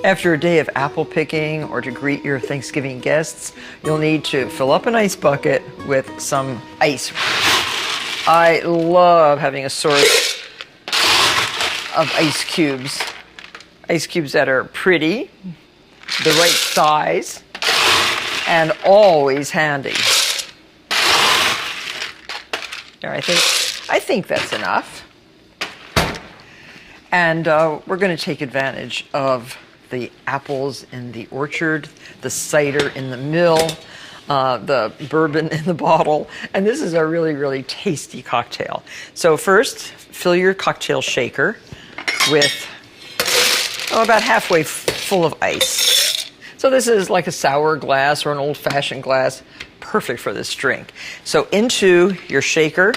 After a day of apple picking or to greet your Thanksgiving guests, you'll need to fill up an ice bucket with some ice. I love having a source of ice cubes that are pretty, the right size, and always handy. There, I think that's enough. And we're going to take advantage of the apples in the orchard, the cider in the mill, the bourbon in the bottle, and this is a really, really tasty cocktail. So first, fill your cocktail shaker with about halfway full of ice. So this is like a sour glass or an old-fashioned glass, perfect for this drink. So into your shaker,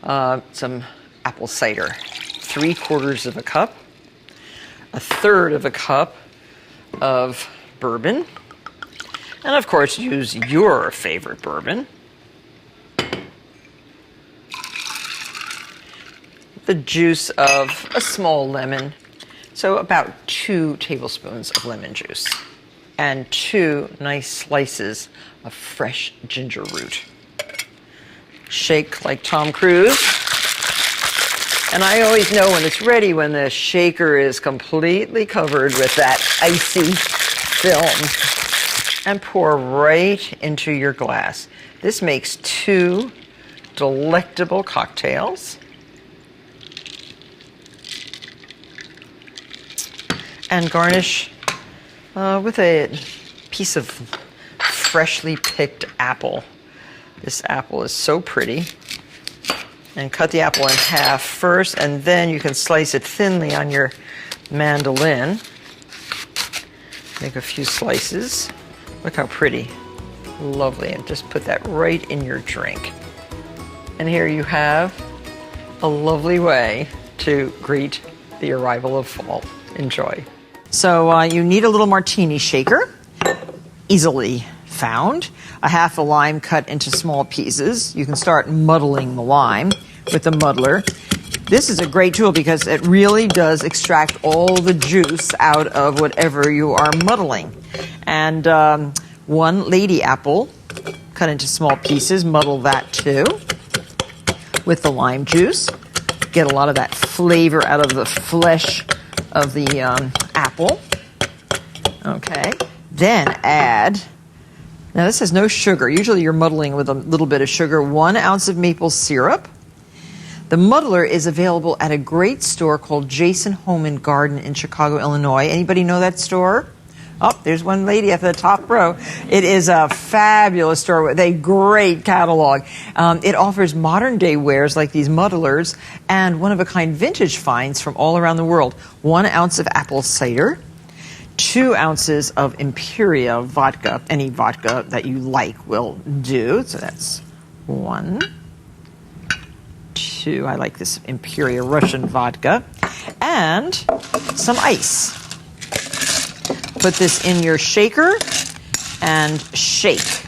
some apple cider, 3/4 of a cup, 1/3 of a cup of bourbon, and of course use your favorite bourbon. The juice of a small lemon, so about 2 tablespoons of lemon juice, and 2 nice slices of fresh ginger root. Shake like Tom Cruise. And I always know when it's ready when the shaker is completely covered with that icy film. And pour right into your glass. This makes 2 delectable cocktails. And garnish with a piece of freshly picked apple. This apple is so pretty. And cut the apple in half first, and then you can slice it thinly on your mandolin. Make a few slices. Look how pretty. Lovely. And just put that right in your drink. And here you have a lovely way to greet the arrival of fall. Enjoy. So you need a little martini shaker, easily found. A half a lime cut into small pieces. You can start muddling the lime with the muddler. This is a great tool because it really does extract all the juice out of whatever you are muddling. And 1 lady apple cut into small pieces, muddle that too with the lime juice. Get a lot of that flavor out of the flesh of the apple. Okay, then add, now this has no sugar. Usually you're muddling with a little bit of sugar. 1 ounce of maple syrup. The muddler is available at a great store called Jason Home and Garden in Chicago, Illinois. Anybody know that store? Oh, there's one lady at the top row. It is a fabulous store with a great catalog. It offers modern day wares like these muddlers and one-of-a-kind vintage finds from all around the world. 1 ounce of apple cider, 2 ounces of Imperial vodka. Any vodka that you like will do. So that's 1, 2. I like this Imperial Russian vodka. And some ice. Put this in your shaker and shake.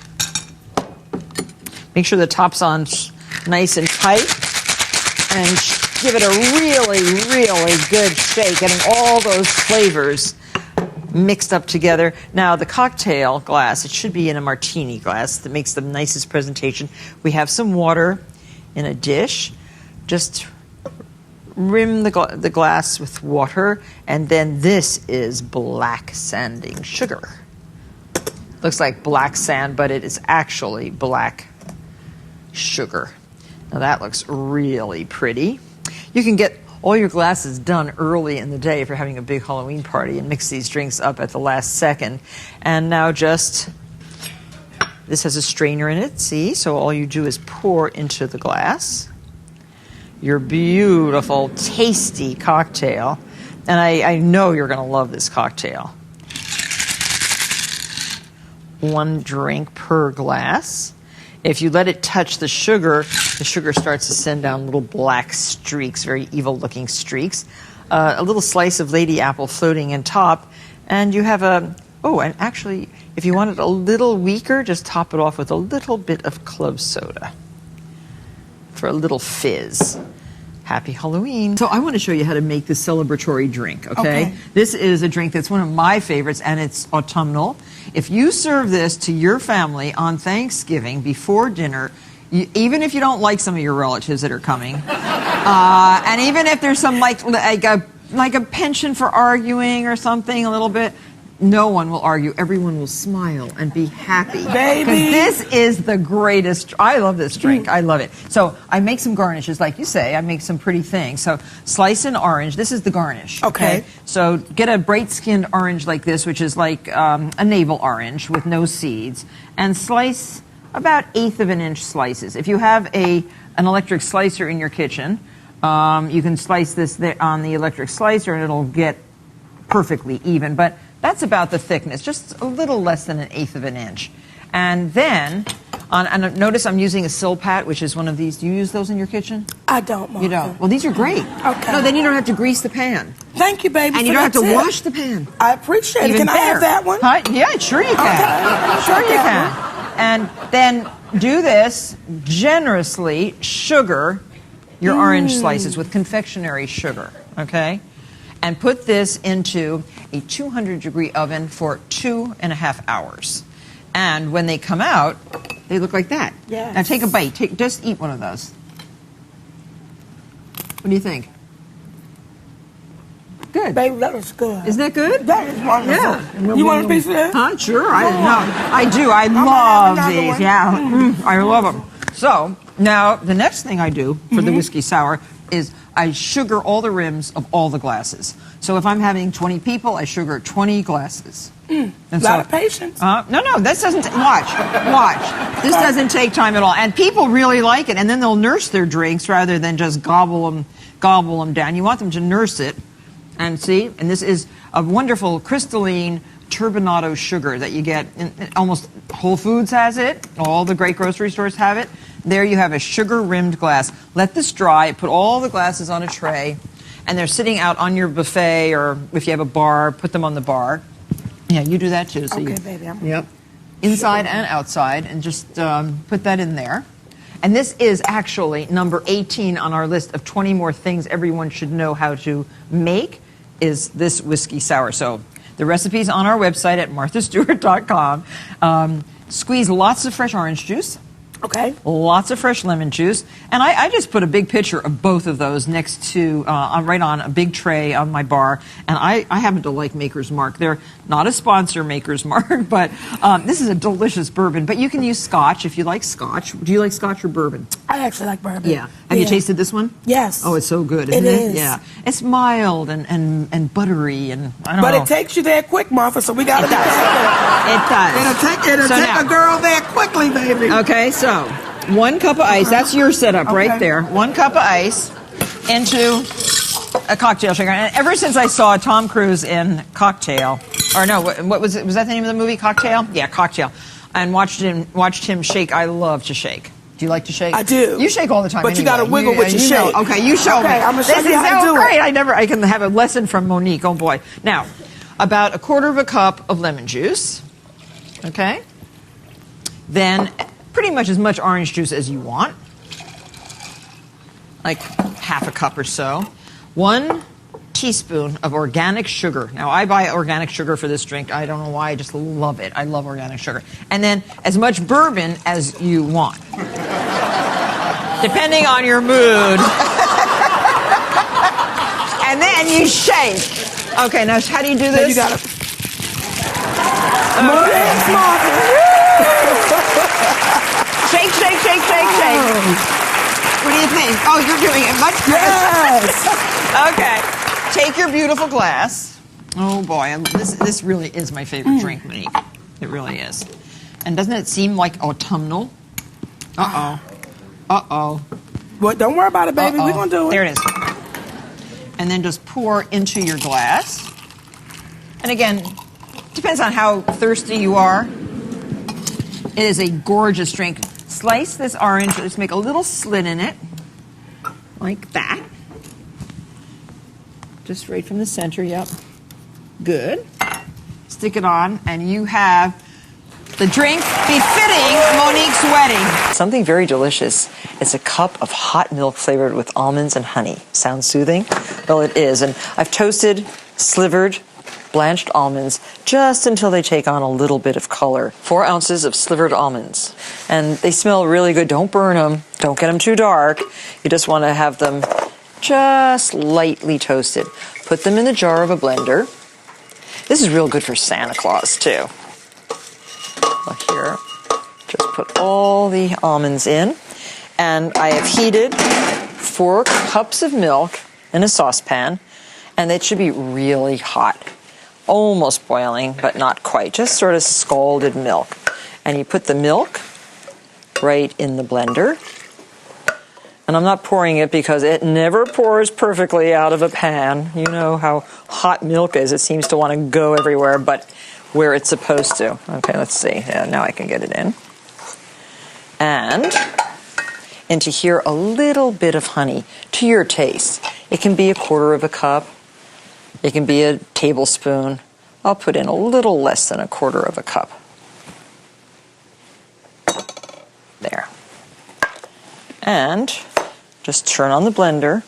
Make sure the top's on nice and tight and give it a really, really good shake, getting all those flavors mixed up together. Now the cocktail glass, it should be in a martini glass that makes the nicest presentation. We have some water in a dish. Just rim the glass with water, and then this is black sanding sugar. Looks like black sand, but it is actually black sugar. Now that looks really pretty. You can get all your glasses done early in the day if you're having a big Halloween party and mix these drinks up at the last second. And now just, this has a strainer in it, see? So all you do is pour into the glass your beautiful, tasty cocktail. And I know you're going to love this cocktail. 1 drink per glass. If you let it touch the sugar starts to send down little black streaks, very evil-looking streaks. A little slice of lady apple floating in top, and you have a, oh, and actually, if you want it a little weaker, just top it off with a little bit of club soda for a little fizz. Happy Halloween. So I want to show you how to make this celebratory drink, okay? This is a drink that's one of my favorites, and it's autumnal. If you serve this to your family on Thanksgiving before dinner, even if you don't like some of your relatives that are coming, and even if there's some like a penchant for arguing or something a little bit, no one will argue. Everyone will smile and be happy. Baby. This is the greatest. I love this drink. I love it. So I make some garnishes, like you say. I make some pretty things. So slice an orange. This is the garnish. Okay. So get a bright-skinned orange like this, which is like a navel orange with no seeds, and slice about 1/8 of an inch slices. If you have an electric slicer in your kitchen, you can slice this on the electric slicer, and it'll get perfectly even. But that's about the thickness, just a little less than 1/8 of an inch. And then, and notice I'm using a Silpat, which is one of these. Do you use those in your kitchen? I don't, Martha. You don't? Well, these are great. Okay. No, then you don't have to grease the pan. Thank you, baby. And you don't have to wash the pan. I appreciate it. Even Can I have that one? Huh? Yeah, sure you can. Okay. Sure you can. And then do this, generously sugar your orange slices with confectionery sugar, okay? And put this into a 200-degree oven for 2.5 hours. And when they come out, they look like that. Yes. Now take a bite. Just eat one of those. What do you think? Good. Baby, that was good. Isn't that good? That is wonderful. Yeah. You want a piece of that? Huh? Sure. I do. I love these. one. Yeah. I love them. So now the next thing I do for the whiskey sour is I sugar all the rims of all the glasses. So if I'm having 20 people, I sugar 20 glasses. A lot of patience. No, this doesn't. Watch. This doesn't take time at all, and people really like it. And then they'll nurse their drinks rather than just gobble them down. You want them to nurse it, and see. And this is a wonderful crystalline turbinado sugar that you get. Almost Whole Foods has it. All the great grocery stores have it. There you have a sugar-rimmed glass. Let this dry. Put all the glasses on a tray, and they're sitting out on your buffet, or if you have a bar, put them on the bar. Yeah, you do that too. So Okay, baby. Yep. Inside and outside, and just put that in there. And this is actually number 18 on our list of 20 more things everyone should know how to make, is this whiskey sour. So the recipe's on our website at marthastewart.com. Squeeze lots of fresh orange juice. Okay. Lots of fresh lemon juice. And I just put a big picture of both of those next to, right on a big tray on my bar. And I happen to like Maker's Mark. They're not a sponsor, Maker's Mark, but this is a delicious bourbon. But you can use scotch if you like scotch. Do you like scotch or bourbon? I actually like bourbon. Yeah. Have you tasted this one? Yes. Oh, it's so good, isn't it? It is. Yeah. It's mild and buttery, and I don't know. But it takes you there quick, Martha, so we got to be careful. It does. It'll take a girl there quickly, baby. Okay, so 1 cup of ice. That's your setup right there. 1 cup of ice into a cocktail shaker. And ever since I saw Tom Cruise in Cocktail, or no, what was it? Was that the name of the movie? Cocktail? Yeah, Cocktail. And watched him shake. I love to shake. Do you like to shake? I do. You shake all the time. But anyway. you got to wiggle with your shake. Okay, you show me. Okay, I'm going to show you how to do great. it. I can have a lesson from Monique. Oh boy. Now, about 1/4 cup of lemon juice. Okay. Then pretty much as much orange juice as you want. Like 1/2 cup or so. 1 teaspoon of organic sugar. Now, I buy organic sugar for this drink. I don't know why. I just love it. I love organic sugar. And then as much bourbon as you want. Depending on your mood. And then you shake. Okay, now how do you do this? Then you got to... Shake, shake, shake, shake, shake. What do you think? Oh, you're doing it much better. Yes. Okay. Take your beautiful glass. Oh boy, this really is my favorite drink, Monique. It really is. And doesn't it seem like autumnal? Uh-oh. Uh-oh. Well, don't worry about it, baby. We're going to do it. There it is. And then just pour into your glass. And again, depends on how thirsty you are. It is a gorgeous drink. Slice this orange, just make a little slit in it, like that. Just right from the center, yep. Good. Stick it on, and you have The drink befitting Monique's wedding. Something very delicious. It's a cup of hot milk flavored with almonds and honey. Sounds soothing? Well, it is. And I've toasted, slivered, blanched almonds just until they take on a little bit of color. 4 ounces of slivered almonds. And they smell really good. Don't burn them. Don't get them too dark. You just want to have them just lightly toasted. Put them in the jar of a blender. This is real good for Santa Claus, too. Well, here, just put all the almonds in. And I have heated 4 cups of milk in a saucepan. And it should be really hot. Almost boiling, but not quite. Just sort of scalded milk. And you put the milk right in the blender. And I'm not pouring it because it never pours perfectly out of a pan. You know how hot milk is. It seems to want to go everywhere but where it's supposed to. Okay, let's see. Yeah, now I can get it in. And into here a little bit of honey to your taste. It can be 1/4 cup. It can be a tablespoon. I'll put in a little less than 1/4 cup. There. And just turn on the blender.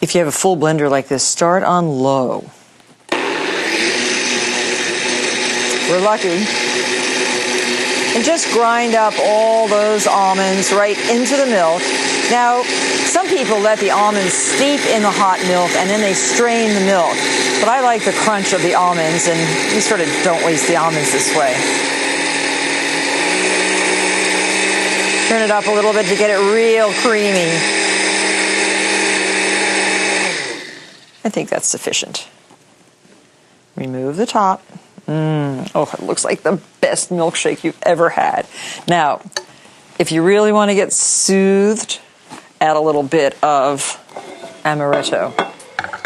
If you have a full blender like this, start on low. We're lucky. And just grind up all those almonds right into the milk. Now, some people let the almonds steep in the hot milk and then they strain the milk. But I like the crunch of the almonds, and you sort of don't waste the almonds this way. Turn it up a little bit to get it real creamy. I think that's sufficient. Remove the top. Oh, it looks like the best milkshake you've ever had. Now, if you really want to get soothed, add a little bit of amaretto.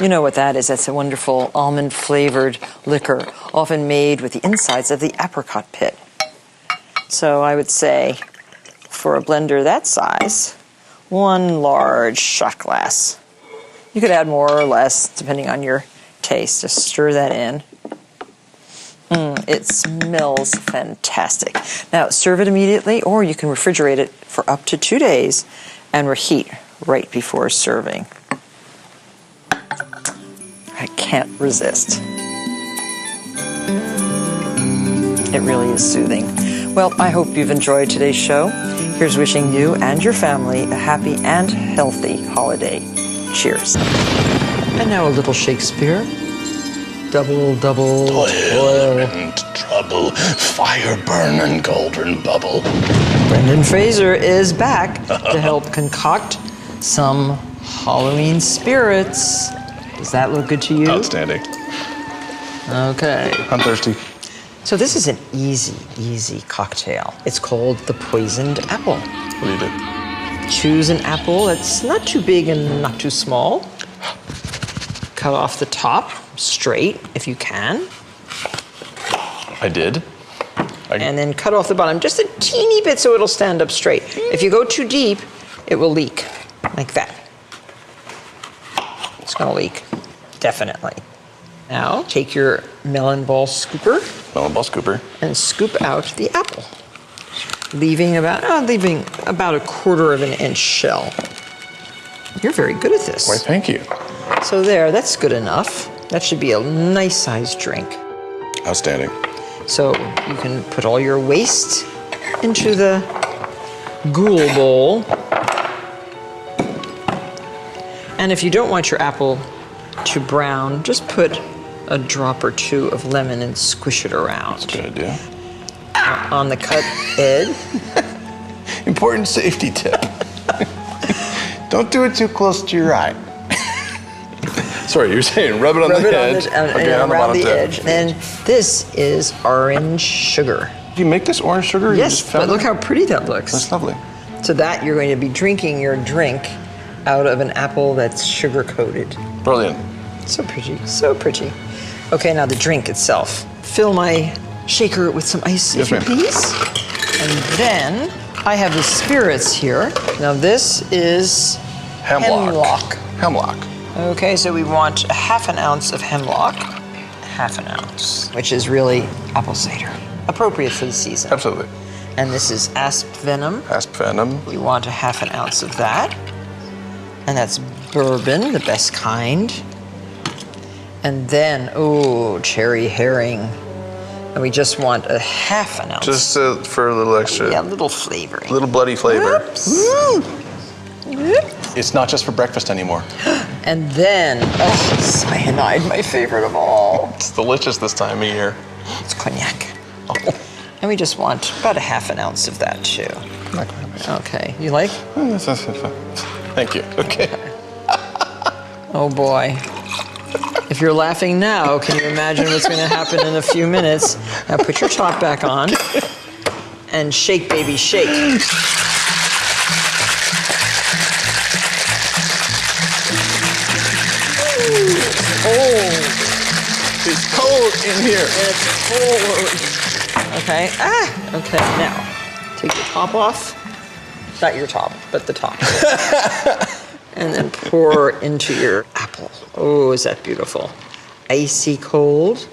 You know what that is. That's a wonderful almond-flavored liquor, often made with the insides of the apricot pit. So I would say, for a blender that size, 1 large shot glass. You could add more or less, depending on your taste. Just stir that in. It smells fantastic. Now, serve it immediately, or you can refrigerate it for up to 2 days and reheat right before serving. I can't resist. It really is soothing. Well, I hope you've enjoyed today's show. Here's wishing you and your family a happy and healthy holiday. Cheers. And now a little Shakespeare. Double, double, Toil and trouble, fire burn and cauldron bubble. Brendan Fraser is back to help concoct some Halloween spirits. Does that look good to you? Outstanding. Okay. I'm thirsty. So this is an easy cocktail. It's called the poisoned apple. What do you do? Choose an apple that's not too big and not too small. Cut off the top straight if you can. I did. And then cut off the bottom just a teeny bit so it'll stand up straight. If you go too deep, it will leak, like that. It's gonna leak, definitely. Now, take your melon ball scooper. Melon ball scooper. And scoop out the apple, leaving about a 1/4 inch shell. You're very good at this. Why, thank you. So there, that's good enough. That should be a nice sized drink. Outstanding. So you can put all your waste into the ghoul bowl. And if you don't want your apple to brown, just put a drop or 2 of lemon and squish it around. That's a good idea. On the cut edge. Important safety tip. Don't do it too close to your eye. Sorry, you're saying rub it on the edge. Around the edge. And this is orange sugar. Do you make this orange sugar? Yes, but look how pretty that looks. That's lovely. So that you're going to be drinking your drink out of an apple that's sugar coated. Brilliant. So pretty, so pretty. Okay, now the drink itself. Fill my shaker with some ice, Yes, if you ma'am. please. And then I have the spirits here. Now this is hemlock. Hemlock. Okay, so we want 1/2 ounce of hemlock. 1/2 ounce, which is really apple cider. appropriate for the season. Absolutely. And this is asp venom. Asp venom. We want a half an ounce of that. And that's bourbon, the best kind. And then, oh, cherry herring. And we just want a half an ounce. Just for a little extra. Yeah, a little flavoring. A little bloody flavor. Oops. It's not just for breakfast anymore. And then, cyanide, my favorite of all. It's delicious this time of year. It's cognac. And we just want about a half an ounce of that too. Okay, you like? Thank you. Okay. Oh boy. If you're laughing now, can you imagine what's going to happen in a few minutes? Now put your top back on and shake, baby, shake. Oh, It's cold in here. it's cold. Okay. Okay. Now, take the top off. Not your top, but the top. And then pour into your apple. Oh, is that beautiful? Icy cold.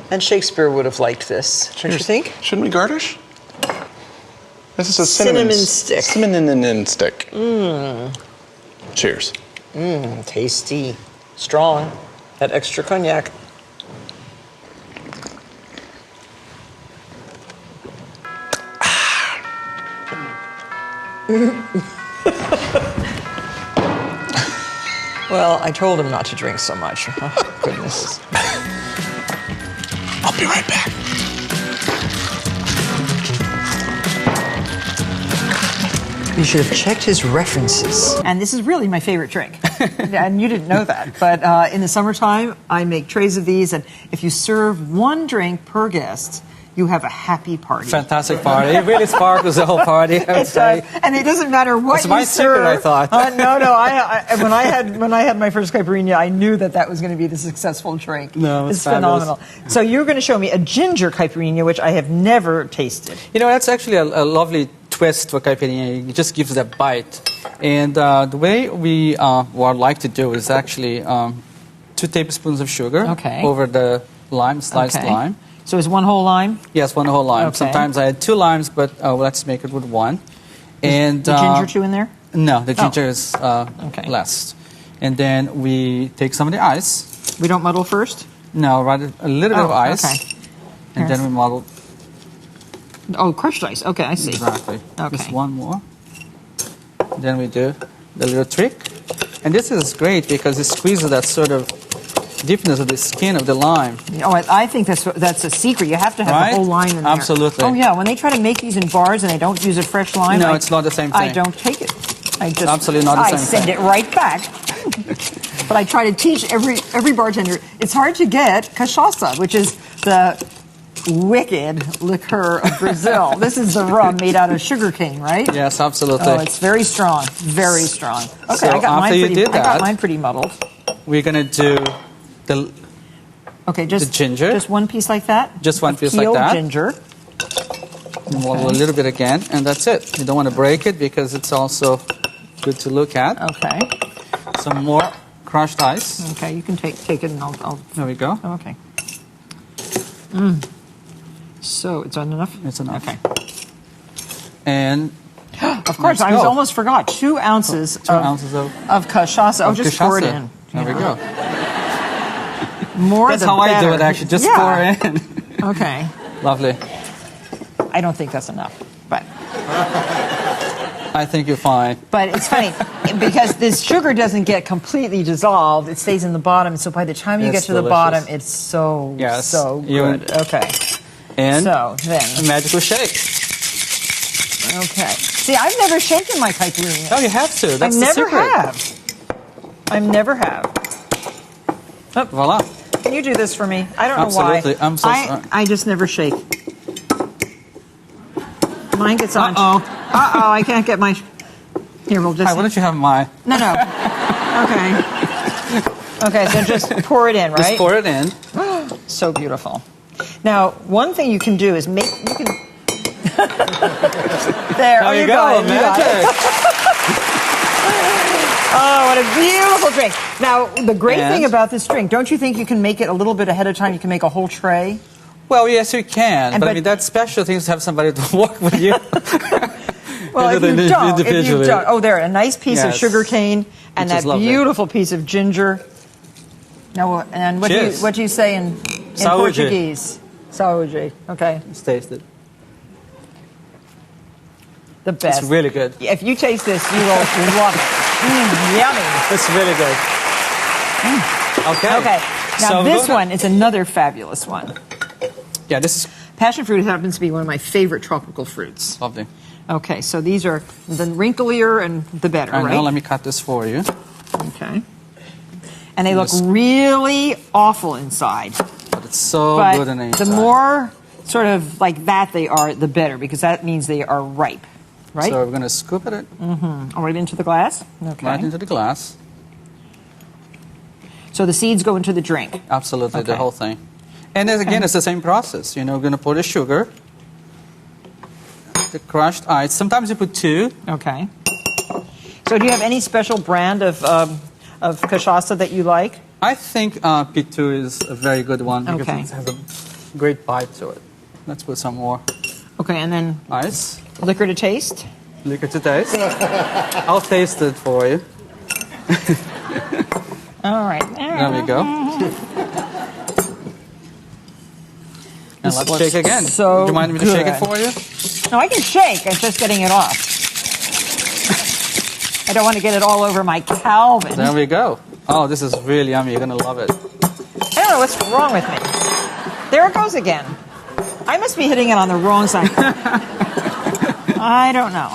And Shakespeare would have liked this, don't you think? Shouldn't we garnish? This is a Cinnamon stick. Cinnamon stick. Cheers. Tasty. Strong. That extra cognac. Well, I told him not to drink so much. Oh, goodness. I'll be right back. You should have checked his references. And this is really my favorite drink. And you didn't know that. But in the summertime, I make trays of these. And if you serve one drink per guest, you have a happy party. Fantastic party. It really sparkles the whole party, I would It does, and it doesn't matter what It's you my serve. secret, I thought. No. When I had my first Caipirinha, I knew that was going to be the successful drink. No, it's fabulous. phenomenal. So you're going to show me a ginger Caipirinha, which I have never tasted. You know, that's actually a lovely twist for Caipirinha. It just gives it a bite. And the way we would like to do is actually 2 tablespoons of sugar Okay. over the lime, sliced Okay. lime. So is one whole lime? Yes, 1 whole lime. Okay. Sometimes I add 2 limes, but let's make it with 1. And The ginger too in there? No, the ginger is Okay. less. And then we take some of the ice. We don't muddle first? No, rather a little bit of ice. Okay. And then we muddle. Oh, crushed ice. Okay, I see. Exactly. Okay. Just 1 more. Then we do the little trick. And this is great because it squeezes that sort of deepness of the skin of the lime. Oh, I think that's a secret. You have to have Right? the whole lime in there. Absolutely. Oh, yeah. When they try to make these in bars and they don't use a fresh lime, No, it's not the same I thing. don't take it. I just Absolutely not the I same send thing. it right back. But I try to teach every bartender. It's hard to get cachaça, which is the wicked liqueur of Brazil. This is the rum made out of sugarcane, right? Yes, absolutely. Oh, it's very strong. Very strong. Okay, So I got after you did I got that- mine pretty muddled. We're going to do the Okay, just The ginger? Just one piece like that? Just one Of piece like peeled that. ginger. muddle a little bit again, and that's it. You don't want to break it because it's also good to look at. Okay. Some more crushed ice. Okay, you can take it and I'll There we go. oh, okay. So, it's enough? It's enough. Okay. And Of course, Let's I go. almost forgot. 2 ounces, 2 ounces of cachaça. Oh, just pour it cachaça. in. There we go. More That's the how I do better. it, actually. Just Yeah. pour in. Okay. Lovely. I don't think that's enough, but I think you're fine. it's funny because this sugar doesn't get completely dissolved; it stays in the bottom. So by the time you It's get to the delicious. bottom, it's so Yes. so You- good. Okay, And so a then magical shake. okay. See, I've never shaken my caipirinha. Oh, you have to. That's I the never secret. have. I never have. Voila. Can you do this for me? I don't Absolutely. know why. I'm so sorry. I just never shake. Mine gets on. Uh-oh. I can't get my. Here, we'll just. Hi, why don't you have mine? No. Okay. Okay, so just pour it in, right? Just pour it in. So beautiful. Now, one thing you can do is make. You can. There. There you go. You got it. Magic. Oh, what a beautiful drink. Now, the great And- thing about this drink, don't you think you can make it a little bit ahead of time? You can make a whole tray? Well, yes, you can. And But I but- mean, that special thing is to have somebody to work with you. Well, if you don't, Individually. oh, there, a nice piece of Yes. sugar cane and Which is that lovely. beautiful piece of ginger. Now, and what Cheers. do you say in Saúde. Portuguese? Saúde. Okay, Let's taste it. the best. It's really good. If you taste this, you will love it. Yummy. It's really good. Okay. Okay. Now So this go- one is another fabulous one. Yeah, this is Passion fruit happens to be one of my favorite tropical fruits. lovely. Okay, so these are the wrinklier and the better, I right? know. Let me cut this for you. Okay. And they look Yes. really awful inside. But it's so But good in the the inside. more sort of like that they are, the better, because that means they are ripe, right? So we're going to scoop it Right into the glass? Okay. right into the glass. So the seeds go into the drink. Absolutely, the Okay. whole thing. And then again, it's the same process. You know, we're going to put the sugar, the crushed ice. Sometimes you put 2. Okay. So do you have any special brand of cachaça that you like? I think P2 is a very good one because Okay. it has a great bite to it. Let's put some more Okay, and then ice, liquor to taste? liquor to taste. I'll taste it for you. All right. There we go. And let's shake again. so Would you mind me to shake it good. for you? No, I can shake. It's just getting it off. I don't want to get it all over my Calvin. There we go. Oh, this is really yummy. You're going to love it. I don't know what's wrong with me. There it goes again. I must be hitting it on the wrong side. I don't know.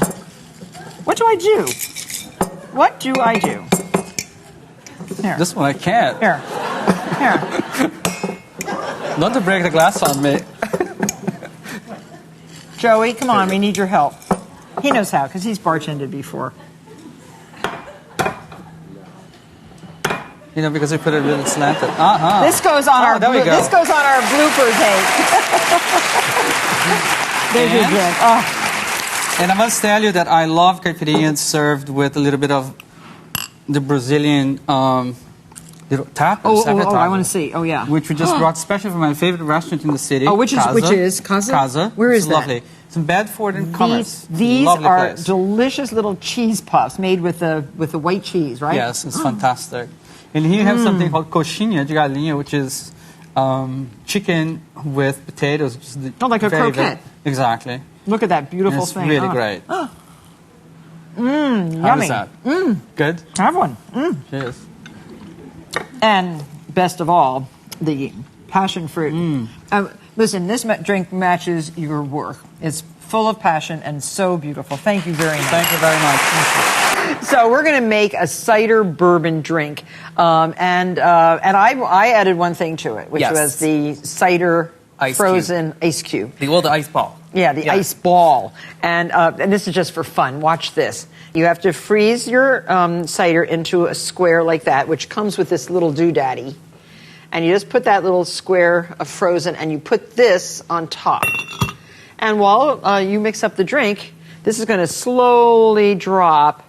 What do I do? What do I do? Here. This one I can't. Here. Here. Not to break the glass on me. Joey, come on. We need your help. He knows how because he's bartended before. You know, because we put it a little slanted. This goes on our there we go. this goes on our blooper tape. There's your And? drink. Oh, And I must tell you that I love caipirinha served with a little bit of the Brazilian little tapas. I want to see. Oh, yeah. Which we just brought special from my favorite restaurant in the city. Oh, which is Casa? Casa? Where is It's that? lovely. It's in Bedford and Commerce. These Lovely are place. delicious little cheese puffs made with the white cheese, right? Yes, it's fantastic. And here you have something called coxinha de galinha, which is chicken with potatoes. Which is Oh, like a very, croquette. Exactly. Look at that beautiful It's thing. really Oh. great. How Yummy. is that? Good? Have one. Cheers. And best of all, the passion fruit. Listen, this drink matches your work. It's full of passion and so beautiful. Thank you very much. Thank you very much. So we're going to make a cider bourbon drink, and I added one thing to it, which Yes. was the cider Ice frozen ice cube. The ice ball. Yeah, the ice ball. And this is just for fun. Watch this. You have to freeze your cider into a square like that, which comes with this little doodaddy. And you just put that little square of frozen, and you put this on top. And while you mix up the drink, this is going to slowly drop,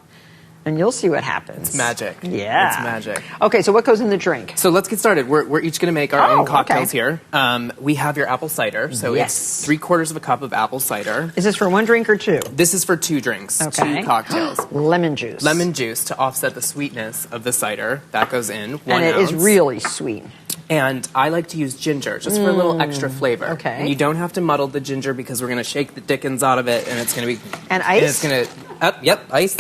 and you'll see what happens. It's magic. Yeah. It's magic. Okay, so what goes in the drink? So let's get started. We're each going to make our Oh, own cocktails okay. here. We have your apple cider. So Yes. it's 3/4 of a cup of apple cider. Is this for one drink or two? This is for 2 drinks, Okay. 2 cocktails. Lemon juice. Lemon juice to offset the sweetness of the cider. That goes in, 1 And it ounce. is really sweet. And I like to use ginger, just for a little extra flavor. Okay. And you don't have to muddle the ginger because we're going to shake the dickens out of it, and it's going to be... And ice? It's going to... yep, ice.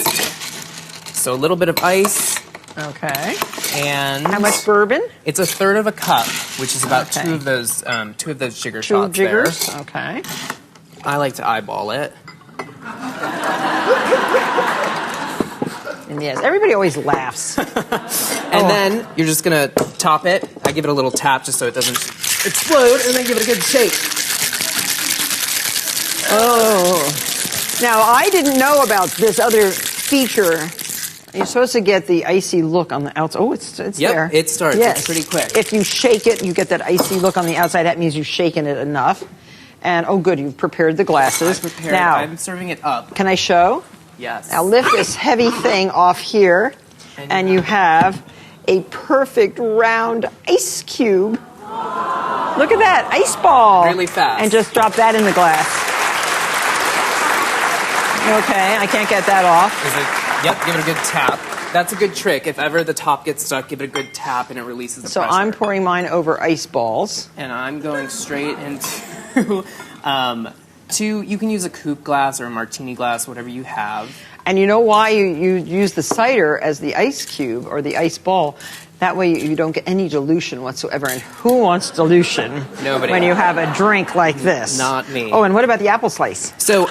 So a little bit of ice, Okay. and... How much bourbon? It's 1/3 of a cup, which is about Okay. two of those sugar 2 shots jiggers. there. Okay. I like to eyeball it. And yes, everybody always laughs. And then you're just going to top it. I give it a little tap just so it doesn't explode, and then give it a good shake. Now, I didn't know about this other feature. You're supposed to get the icy look on the outside. Oh, it's Yep, there. it starts. Yes. It's pretty quick. If you shake it, you get that icy look on the outside. That means you've shaken it enough. And, oh, good, you've prepared the glasses. Prepared. Now, I'm serving it up. can I show? Yes. Now, lift this heavy thing off here. And you have a perfect round ice cube. Look at that, ice ball. Really fast. And just drop that in the glass. Okay, I can't get that off. Yep, give it a good tap. That's a good trick. If ever the top gets stuck, give it a good tap and it releases the So pressure. I'm pouring mine over ice balls. And I'm going straight into you can use a coupe glass or a martini glass, whatever you have. And you know why you use the cider as the ice cube or the ice ball? That way you don't get any dilution whatsoever. And who wants dilution Nobody. when you have a drink like this? Not me. Oh, and what about the apple slice? So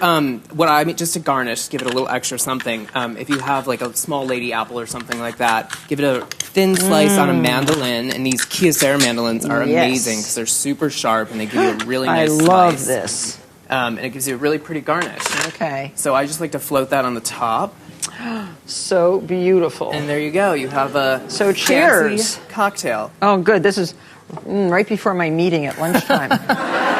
what I mean, just to garnish, give it a little extra something. If you have like a small lady apple or something like that, give it a thin slice on a mandolin. And these Cider mandolins are amazing because they're super sharp and they give you a really nice slice. I love this. And it gives you a really pretty garnish. Okay. So I just like to float that on the top. So beautiful. And there you go. You have a So cheers. fancy cocktail. Oh, good. This is right before my meeting at lunchtime.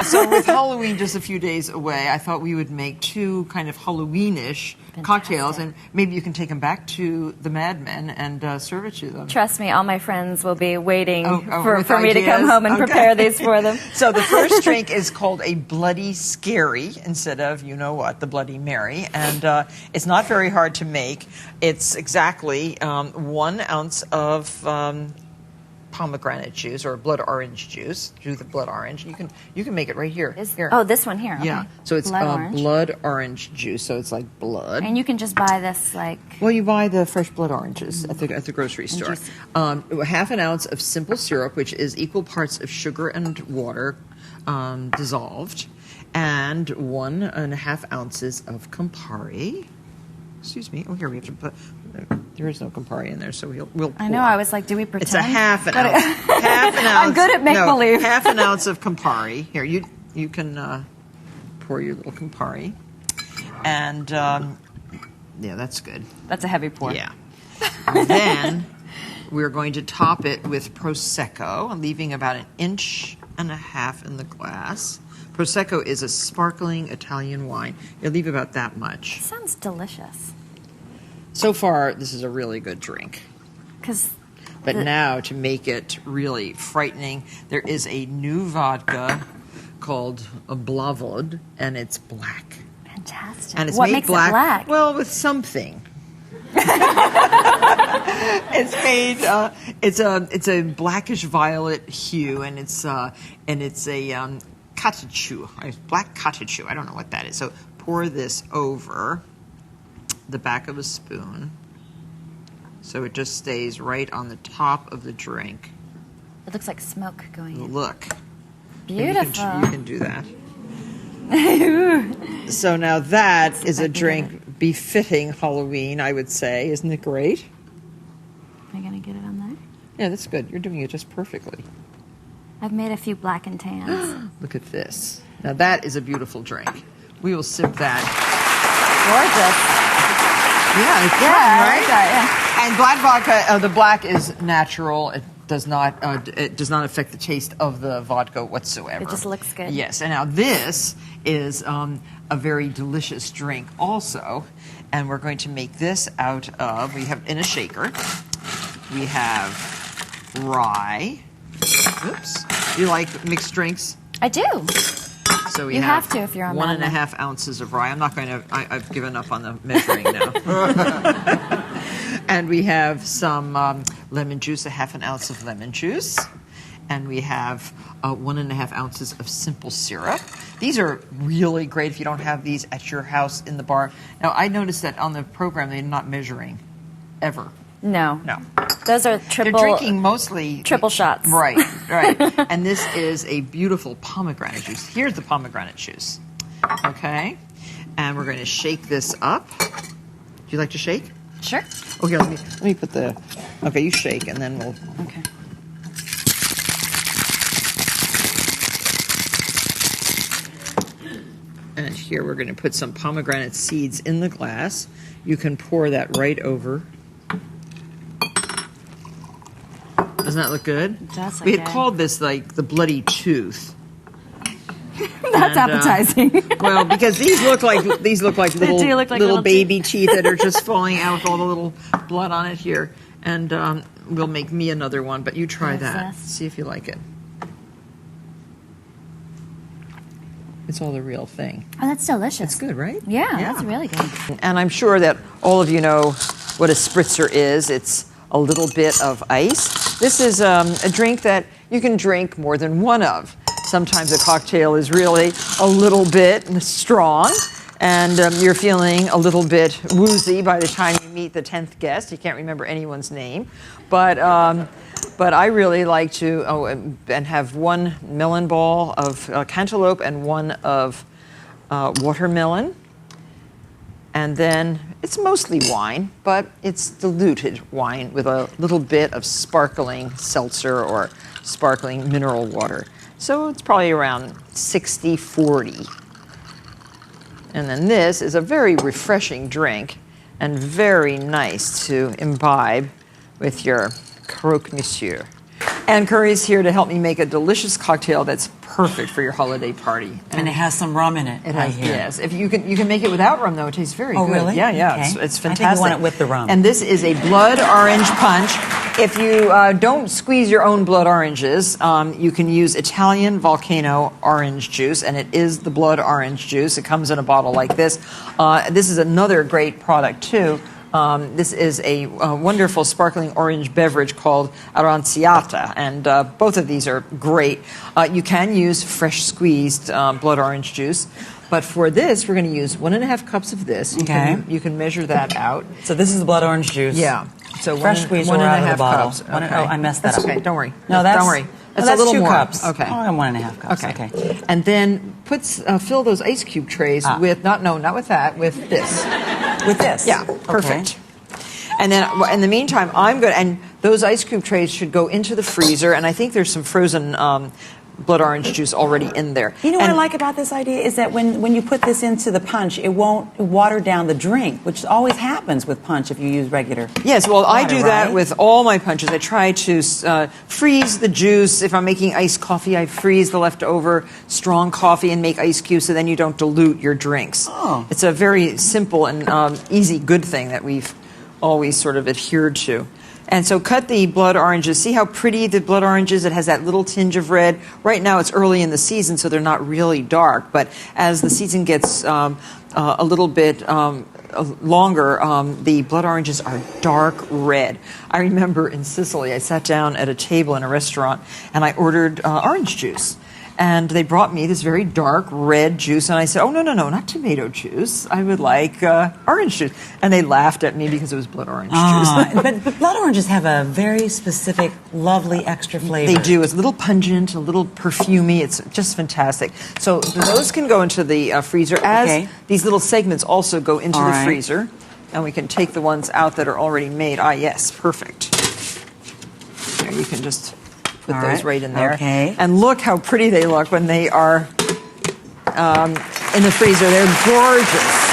So with Halloween just a few days away, I thought we would make two kind of Halloweenish cocktails, and maybe you can take them back to the Mad Men and serve it to them. Trust me, all my friends will be waiting with for me to ideas? come home and Okay. prepare these for them. So the first drink is called a Bloody Scary instead of, you know what, the Bloody Mary. And it's not very hard to make. It's exactly 1 ounce of pomegranate juice or blood orange juice. Do the blood orange. You can make it right here. Here. Oh, this one here. Okay. Yeah. So it's blood orange. blood orange juice. So it's like blood. And you can just buy this like. Well, you buy the fresh blood oranges at the grocery store. juicy. Half an ounce of simple syrup, which is equal parts of sugar and water dissolved, and 1.5 ounces of Campari. Excuse me. Oh, here we have to put. There is no Campari in there, so we'll pour. I know. I was like, do we pretend? It's a half an ounce. Half an ounce. I'm good at make-believe. No, half an ounce of Campari. Here, you can pour your little Campari, and yeah, that's good. That's a heavy pour. Yeah. Then we're going to top it with Prosecco, leaving about 1.5 inches in the glass. Prosecco is a sparkling Italian wine. You'll leave about that much. Sounds delicious. So far, this is a really good drink. But now, to make it really frightening, there is a new vodka called a Blavod, and it's black. Fantastic. And it's what made makes it black? Well, with something. It's made. It's a blackish violet hue, and it's a catechu, black catechu. I don't know what that is. So pour this over the back of a spoon, so it just stays right on the top of the drink. It looks like smoke going in. Look, Beautiful. you can do that. So now that is a drink befitting Halloween, I would say. Isn't it great? Am I going to get it on there? Yeah, that's good. You're doing it just perfectly. I've made a few black and tans. Look at this. Now that is a beautiful drink. We will sip that. Gorgeous. Yeah, it's fun, I right? like that, And black vodka, the black is natural. It does not affect the taste of the vodka whatsoever. It just looks good. Yes, and now this is a very delicious drink also, and we're going to make this out of, we have in a shaker, we have rye. Oops. You like mixed drinks? I do. So we You have to if you're on Mad Men. 1.5 ounces of rye. I'm not going to, I've given up on the measuring now. And we have some lemon juice, 1/2 ounce of lemon juice. And we have 1.5 ounces of simple syrup. These are really great if you don't have these at your house in the bar. Now, I noticed that on the program, they're not measuring ever. No. No. Those are triple. They're drinking mostly triple shots. Right. And this is a beautiful pomegranate juice. Here's the pomegranate juice. Okay. And we're going to shake this up. Do you like to shake? Sure. Oh, here, let me put the. Okay, you shake, and then we'll. Okay. And here we're going to put some pomegranate seeds in the glass. You can pour that right over. Doesn't that look good? It does look We had good. called this like the bloody tooth. That's appetizing. Well, because these look like little do look like little baby teeth that are just falling out with all the little blood on it here. And we'll make me another one, but you try Yes, that. yes. See if you like it. It's all the real thing. Oh, that's delicious. It's good, right? Yeah, that's really good. And I'm sure that all of you know what a spritzer is. It's a little bit of ice. This is a drink that you can drink more than one of. Sometimes a cocktail is really a little bit strong, and you're feeling a little bit woozy by the time you meet the 10th guest. You can't remember anyone's name. But I really like to and have one melon ball of cantaloupe and one of watermelon. And then it's mostly wine, but it's diluted wine with a little bit of sparkling seltzer or sparkling mineral water. So it's probably around 60-40. And then this is a very refreshing drink and very nice to imbibe with your croque monsieur. Anne Curry's here to help me make a delicious cocktail that's perfect for your holiday party. And it has some rum in it. It has, yes. If you can make it without rum though. It tastes very good. Oh, really? Yeah, yeah. Okay. It's I fantastic. think you want it with the rum. And this is a blood orange punch. If you don't squeeze your own blood oranges, you can use Italian volcano orange juice, and it is the blood orange juice. It comes in a bottle like this. This is another great product too. This is a wonderful sparkling orange beverage called aranciata, and both of these are great. You can use fresh squeezed blood orange juice, but for this, we're going to use 1.5 cups of this. You can measure that out. So this is the blood orange juice. Yeah. So fresh squeezed one or and out a of the half bottle. cups. Oh, I messed that That's up. okay. Don't worry. No, that's don't worry. That's a little 2 more. cups. Okay. Oh, I'm 1.5 cups. Okay. And then fill those ice cube trays with not with that, with this. With this. Yeah. Perfect. And then in the meantime, and those ice cube trays should go into the freezer. And I think there's some frozen blood orange juice already in there. You know what I like about this idea is that when you put this into the punch, it won't water down the drink, which always happens with punch if you use regular. Yes, well, I do that right? with all my punches. I try to freeze the juice. If I'm making iced coffee, I freeze the leftover strong coffee and make ice cubes so then you don't dilute your drinks. Oh. It's a very simple and easy good thing that we've always sort of adhered to. And so cut the blood oranges. See how pretty the blood orange is? It has that little tinge of red. Right now it's early in the season, so they're not really dark. But as the season gets a little bit longer, the blood oranges are dark red. I remember in Sicily, I sat down at a table in a restaurant, and I ordered orange juice. And they brought me this very dark red juice, and I said, "Oh no, not tomato juice. I would like orange juice." And they laughed at me because it was blood orange juice. but blood oranges have a very specific, lovely extra flavor. They do. It's a little pungent, a little perfumey. It's just fantastic. So those can go into the freezer as these little segments also go into the freezer, and we can take the ones out that are already made. Ah, yes, perfect. There, you can just put those right in there. Okay. And look how pretty they look when they are in the freezer. They're gorgeous.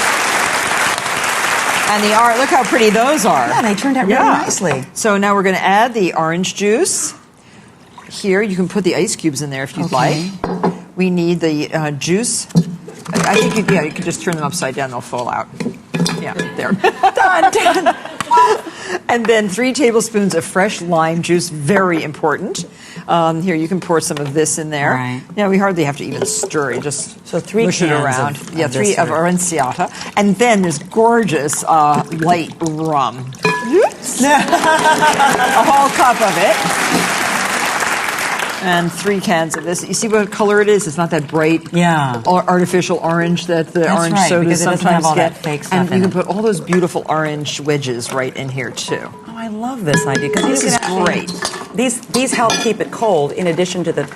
And look how pretty those are. Yeah, they turned out really nicely. So now we're going to add the orange juice. Here, you can put the ice cubes in there if you'd like. We need the juice. I think you could just turn them upside down. They'll fall out. Yeah, there. Done. And then 3 tablespoons of fresh lime juice, very important. Here, you can pour some of this in there. Right. Now, we hardly have to even stir it. Just so 3 push cans it around. Of 3 of aranciata. And then this gorgeous light rum. A whole cup of it. And 3 cans of this. You see what color it is? It's not that bright, artificial orange that the orange sodas sometimes get. And you can put all those beautiful orange wedges right in here too. Oh, I love this idea because this is great. These help keep it cold. In addition to the,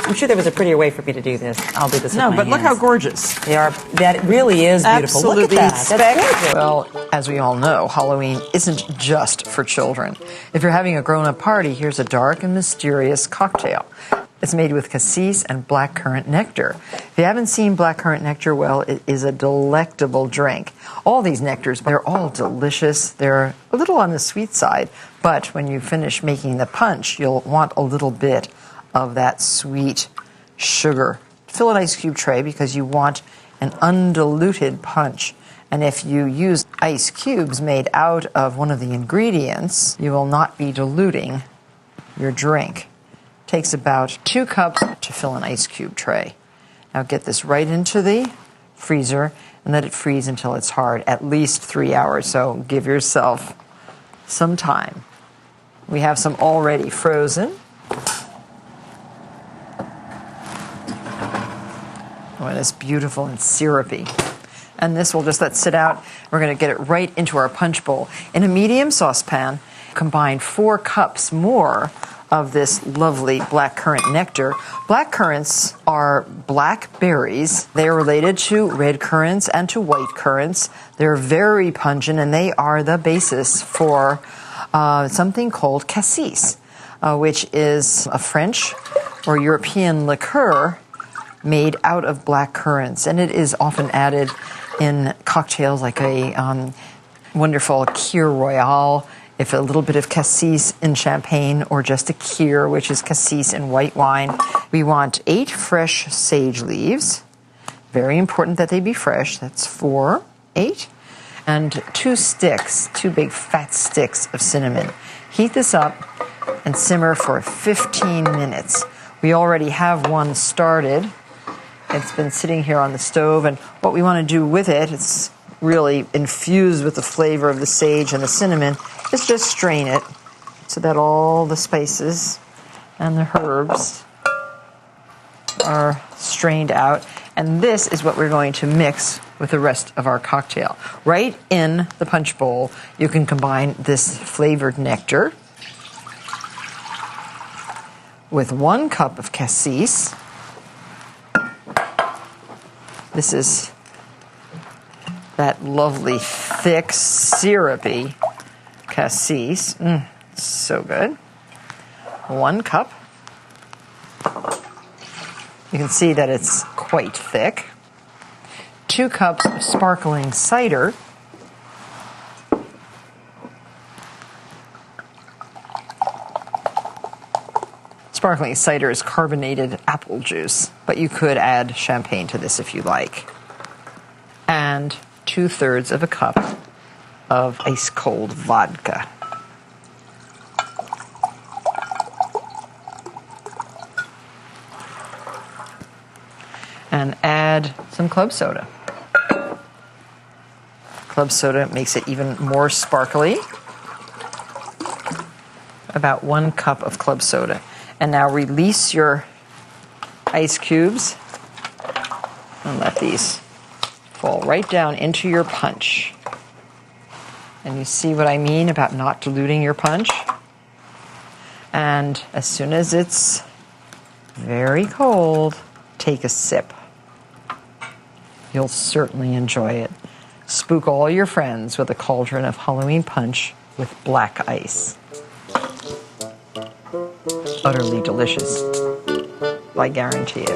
I'm sure there was a prettier way for me to do this. I'll do this. No, with my but look hands. how gorgeous. They are. That really is beautiful. Absolutely. Look at that. That's gorgeous. Well, as we all know, Halloween isn't just for children. If you're having a grown-up party, here's a dark and mysterious cocktail. It's made with cassis and blackcurrant nectar. If you haven't seen blackcurrant nectar, well, it is a delectable drink. All these nectars, they're all delicious. They're a little on the sweet side, but when you finish making the punch, you'll want a little bit of that sweet sugar. Fill an ice cube tray because you want an undiluted punch. And if you use ice cubes made out of one of the ingredients, you will not be diluting your drink. It takes about 2 cups to fill an ice cube tray. Now get this right into the freezer and let it freeze until it's hard, at least 3 hours. So give yourself some time. We have some already frozen. Oh, and it's beautiful and syrupy. And this we'll just let sit out. We're going to get it right into our punch bowl. In a medium saucepan, combine 4 cups more of this lovely blackcurrant nectar. Blackcurrants are black berries. They are related to red currants and to white currants. They're very pungent, and they are the basis for something called cassis, which is a French or European liqueur made out of black currants, and it is often added in cocktails like a wonderful Kir Royale, if a little bit of cassis in champagne, or just a Kir, which is cassis in white wine. We want 8 fresh sage leaves. Very important that they be fresh. That's 4, 8. And 2 sticks, 2 big fat sticks of cinnamon. Heat this up and simmer for 15 minutes. We already have one started. It's been sitting here on the stove, and what we want to do with it, it's really infused with the flavor of the sage and the cinnamon, is just strain it so that all the spices and the herbs are strained out. And this is what we're going to mix with the rest of our cocktail. Right in the punch bowl, you can combine this flavored nectar with 1 cup of cassis. This is that lovely, thick, syrupy cassis. So good. 1 cup. You can see that it's quite thick. 2 cups of sparkling cider. Sparkling cider is carbonated apple juice, but you could add champagne to this if you like. And 2/3 of a cup of ice cold vodka. And add some club soda. Club soda makes it even more sparkly. About 1 cup of club soda. And now release your ice cubes and let these fall right down into your punch. And you see what I mean about not diluting your punch? And as soon as it's very cold, take a sip. You'll certainly enjoy it. Spook all your friends with a cauldron of Halloween punch with black ice. Utterly delicious. I guarantee it.